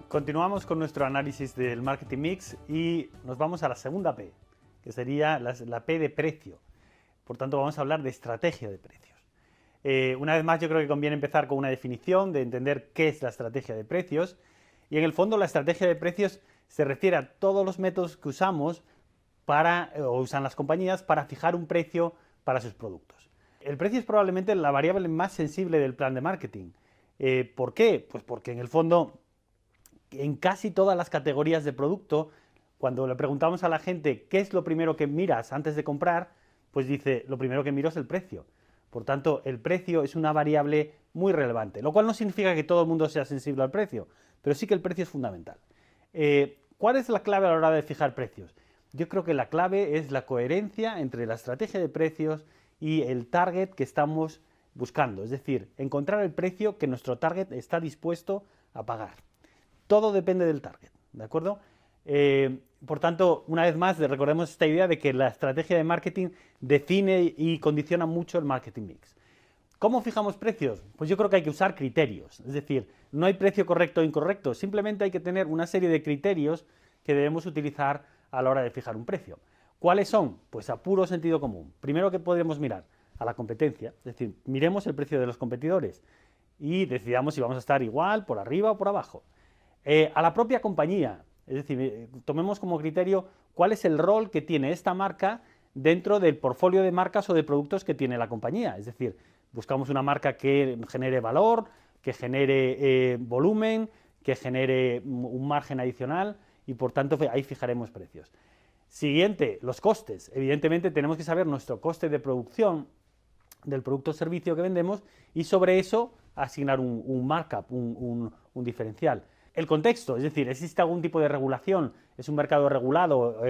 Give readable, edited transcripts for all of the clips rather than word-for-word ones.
Continuamos con nuestro análisis del marketing mix y nos vamos a la segunda P, que sería la P de precio. Por tanto, vamos a hablar de estrategia de precios. Una vez más, yo creo que conviene empezar con una definición de entender qué es la estrategia de precios. Y en el fondo, la estrategia de precios se refiere a todos los métodos que usamos o usan las compañías para fijar un precio para sus productos. El precio es probablemente la variable más sensible del plan de marketing. ¿Por qué? Pues porque en el fondo, en casi todas las categorías de producto, cuando le preguntamos a la gente qué es lo primero que miras antes de comprar, pues dice, lo primero que miro es el precio. Por tanto, el precio es una variable muy relevante, lo cual no significa que todo el mundo sea sensible al precio, pero sí que el precio es fundamental. ¿Cuál es la clave a la hora de fijar precios? Yo creo que la clave es la coherencia entre la estrategia de precios y el target que estamos buscando, es decir, encontrar el precio que nuestro target está dispuesto a pagar. Todo depende del target, ¿de acuerdo? Por tanto, una vez más, recordemos esta idea de que la estrategia de marketing define y condiciona mucho el marketing mix. ¿Cómo fijamos precios? Pues yo creo que hay que usar criterios, es decir, no hay precio correcto o incorrecto, simplemente hay que tener una serie de criterios que debemos utilizar a la hora de fijar un precio. ¿Cuáles son? Pues a puro sentido común. Primero que podemos mirar a la competencia, es decir, miremos el precio de los competidores y decidamos si vamos a estar igual, por arriba o por abajo. A la propia compañía, es decir, tomemos como criterio cuál es el rol que tiene esta marca dentro del portfolio de marcas o de productos que tiene la compañía. Es decir, buscamos una marca que genere valor, que genere volumen, que genere un margen adicional y por tanto ahí fijaremos precios. Siguiente, los costes. Evidentemente tenemos que saber nuestro coste de producción del producto o servicio que vendemos y sobre eso asignar un markup, un diferencial. El contexto, es decir, ¿existe algún tipo de regulación? ¿Es un mercado regulado?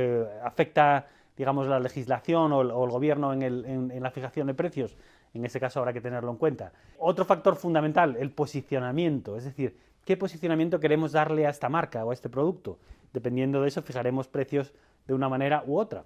¿Afecta, digamos, la legislación o el gobierno en la fijación de precios? En ese caso habrá que tenerlo en cuenta. Otro factor fundamental, el posicionamiento, es decir, ¿qué posicionamiento queremos darle a esta marca o a este producto? Dependiendo de eso fijaremos precios de una manera u otra.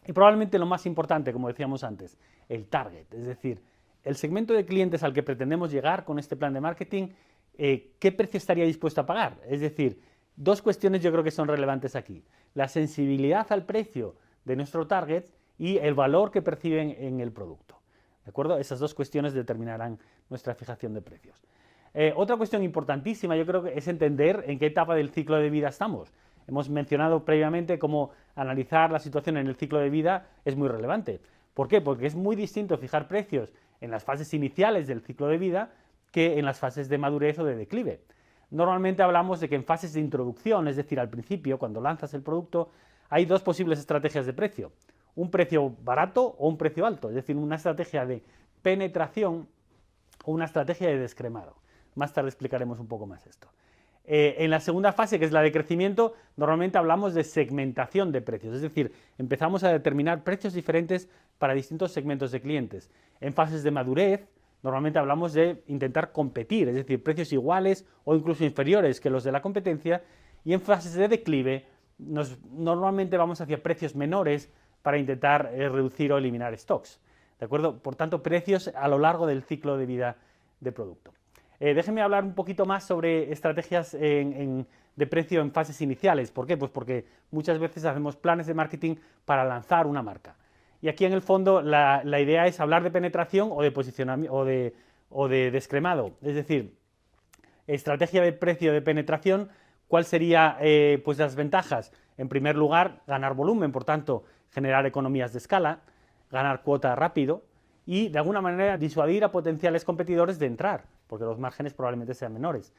Y probablemente lo más importante, como decíamos antes, el target, es decir, el segmento de clientes al que pretendemos llegar con este plan de marketing, ¿qué precio estaría dispuesto a pagar? Es decir, dos cuestiones yo creo que son relevantes aquí. La sensibilidad al precio de nuestro target y el valor que perciben en el producto. ¿De acuerdo? Esas dos cuestiones determinarán nuestra fijación de precios. Otra cuestión importantísima yo creo que es entender en qué etapa del ciclo de vida estamos. Hemos mencionado previamente cómo analizar la situación en el ciclo de vida es muy relevante. ¿Por qué? Porque es muy distinto fijar precios en las fases iniciales del ciclo de vida que en las fases de madurez o de declive. Normalmente hablamos de que en fases de introducción, es decir, al principio, cuando lanzas el producto, hay dos posibles estrategias de precio. Un precio barato o un precio alto, es decir, una estrategia de penetración o una estrategia de descremado. Más tarde explicaremos un poco más esto. En la segunda fase, que es la de crecimiento, normalmente hablamos de segmentación de precios, es decir, empezamos a determinar precios diferentes para distintos segmentos de clientes. En fases de madurez, normalmente hablamos de intentar competir, es decir, precios iguales o incluso inferiores que los de la competencia, y en fases de declive normalmente vamos hacia precios menores para intentar reducir o eliminar stocks. ¿De acuerdo? Por tanto, precios a lo largo del ciclo de vida de producto. Déjenme hablar un poquito más sobre estrategias de precio en fases iniciales. ¿Por qué? Pues porque muchas veces hacemos planes de marketing para lanzar una marca. Y aquí en el fondo la idea es hablar de penetración o de posicionamiento o de descremado. Es decir, estrategia de precio de penetración, ¿cuál sería pues las ventajas? En primer lugar, ganar volumen, por tanto, generar economías de escala, ganar cuota rápido y de alguna manera disuadir a potenciales competidores de entrar, porque los márgenes probablemente sean menores.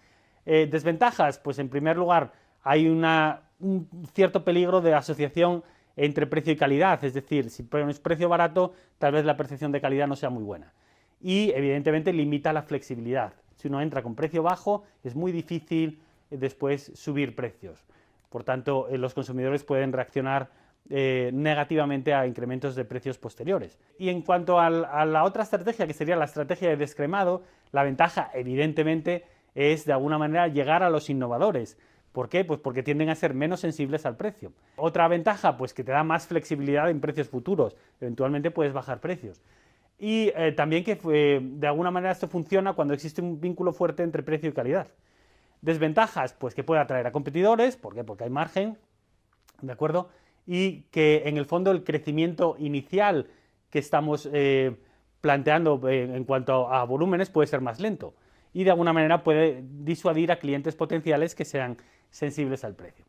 Desventajas, pues en primer lugar hay un cierto peligro de asociación entre precio y calidad, es decir, si pones precio barato, tal vez la percepción de calidad no sea muy buena. Y evidentemente limita la flexibilidad. Si uno entra con precio bajo, es muy difícil después subir precios. Por tanto, los consumidores pueden reaccionar negativamente a incrementos de precios posteriores. Y en cuanto a la otra estrategia, que sería la estrategia de descremado, la ventaja, evidentemente, es de alguna manera llegar a los innovadores. ¿Por qué? Pues porque tienden a ser menos sensibles al precio. Otra ventaja, pues que te da más flexibilidad en precios futuros. Eventualmente puedes bajar precios. Y también que de alguna manera esto funciona cuando existe un vínculo fuerte entre precio y calidad. Desventajas, pues que puede atraer a competidores, ¿por qué? Porque hay margen, ¿de acuerdo? Y que en el fondo el crecimiento inicial que estamos planteando en cuanto a volúmenes puede ser más lento y de alguna manera puede disuadir a clientes potenciales que sean sensibles al precio.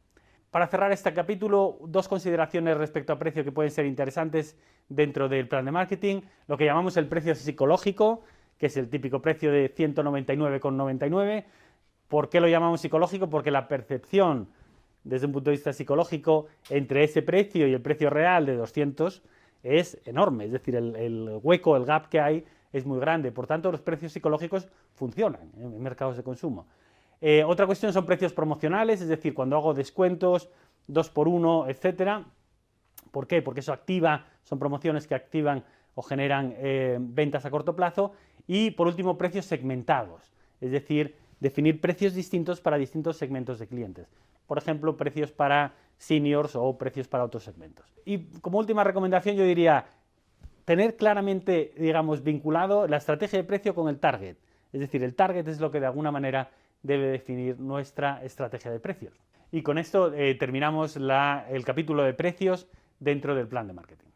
Para cerrar este capítulo, dos consideraciones respecto a precio que pueden ser interesantes dentro del plan de marketing, lo que llamamos el precio psicológico, que es el típico precio de 199,99. ¿Por qué lo llamamos psicológico? Porque la percepción desde un punto de vista psicológico entre ese precio y el precio real de 200 es enorme, es decir, el hueco, el gap que hay es muy grande, por tanto los precios psicológicos funcionan en mercados de consumo. Otra cuestión son precios promocionales, es decir, cuando hago descuentos, 2x1, etcétera. ¿Por qué? Porque eso activa, son promociones que activan o generan ventas a corto plazo. Y por último, precios segmentados, es decir, definir precios distintos para distintos segmentos de clientes. Por ejemplo, precios para seniors o precios para otros segmentos. Y como última recomendación yo diría tener claramente, digamos, vinculado la estrategia de precio con el target. Es decir, el target es lo que de alguna manera debe definir nuestra estrategia de precios. Y con esto terminamos el capítulo de precios dentro del plan de marketing.